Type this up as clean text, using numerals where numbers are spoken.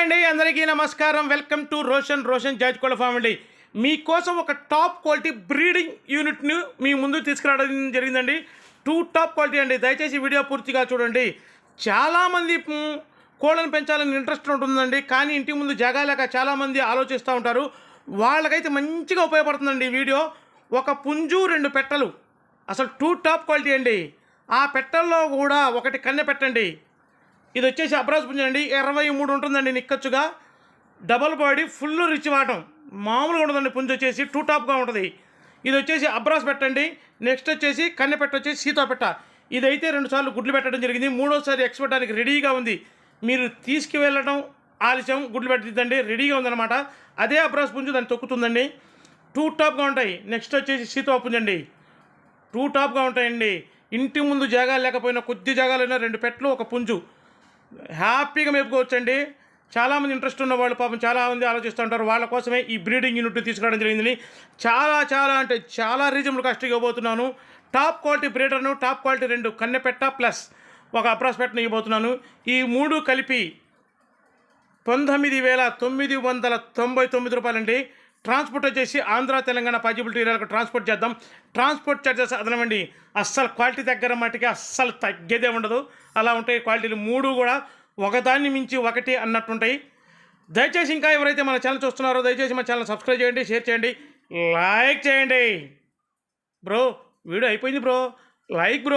Hi అండి, అందరికీ నమస్కారం. వెల్కమ్ టు రోషన్ జాజ్కోళ్ళ ఫామ్ అండి. మీకోసం ఒక టాప్ క్వాలిటీ బ్రీడింగ్ యూనిట్ను మీ ముందు తీసుకురావడం జరిగిందండి. టాప్ క్వాలిటీ అండి. దయచేసి వీడియో పూర్తిగా చూడండి. చాలామంది కోళ్ళను పెంచాలని ఇంట్రెస్ట్ ఉంటుందండి, కానీ ఇంటి ముందు జాగా లేక చాలామంది ఆలోచిస్తూ ఉంటారు. వాళ్ళకైతే మంచిగా ఉపయోగపడుతుందండి ఈ వీడియో. ఒక పుంజు 2 పెట్టలు, అసలు టాప్ క్వాలిటీ అండి. ఆ పెట్టల్లో కూడా ఒకటి కన్నె పెట్టండి. ఇది వచ్చేసి అబ్రాస్ పుంజు అండి. 23 ఉంటుందండి నిక్కచ్చుగా. డబల్ బాడీ, ఫుల్ రిచ్ వాటం, మామూలుగా ఉంటుందండి. పుంజు వచ్చేసి టాప్గా ఉంటుంది. ఇది వచ్చేసి అబ్రాస్ పెట్టండి. నెక్స్ట్ వచ్చేసి కన్నె పెట్ట వచ్చేసి సీతా పెట్ట. ఇదైతే 2 సార్లు గుడ్లు పెట్టడం జరిగింది. 3వసారి ఎక్స్ పెట్టడానికి రెడీగా ఉంది. మీరు తీసుకువెళ్ళడం ఆలస్యం, గుడ్లు పెట్టిద్దండి, రెడీగా ఉందన్నమాట. అదే అబ్రాస్ పుంజు దాన్ని తొక్కుతుందండి. టాప్గా ఉంటాయి. నెక్స్ట్ వచ్చేసి సీతా పుంజు అండి. టాప్గా ఉంటాయండి. ఇంటి ముందు జాగాలు లేకపోయినా, కొద్ది జాగాలైనా 2 పెట్టలు ఒక పుంజు హ్యాపీగా మేపుకోవచ్చండి. చాలామంది ఇంట్రెస్ట్ ఉన్న వాళ్ళు పాపం చాలామంది ఆలోచిస్తూ ఉంటారు. వాళ్ళ కోసమే ఈ బ్రీడింగ్ యూనిట్ తీసుకురావడం జరిగింది. అంటే చాలా రీజనబుల్ కాస్ట్ ఇవ్వబోతున్నాను. టాప్ క్వాలిటీ బ్రీడర్ను, టాప్ క్వాలిటీ 2 కన్నెపెట్ట ప్లస్ ఒక అబ్రాస్ పెట్టను ఇవ్వబోతున్నాను. ఈ 3 కలిపి 19,999 రూపాయలండి. ట్రాన్స్పోర్ట్ వచ్చేసి ఆంధ్ర తెలంగాణ పాజిబిలిటీ ఏరియాలకు ట్రాన్స్పోర్ట్ చేద్దాం. ట్రాన్స్పోర్ట్ ఛార్జెస్ అదనమండి. అస్సలు క్వాలిటీ దగ్గర మట్టికి అస్సలు తగ్గేదే ఉండదు. అలా ఉంటాయి క్వాలిటీలు 3 కూడా, ఒకదాన్ని మించి ఒకటి అన్నట్టుంటాయి. దయచేసి ఇంకా ఎవరైతే మన ఛానల్ చూస్తున్నారో దయచేసి మన ఛానల్ సబ్స్క్రైబ్ చేయండి, షేర్ చేయండి, లైక్ చేయండి. బ్రో వీడియో అయిపోయింది బ్రో, లైక్ బ్రో.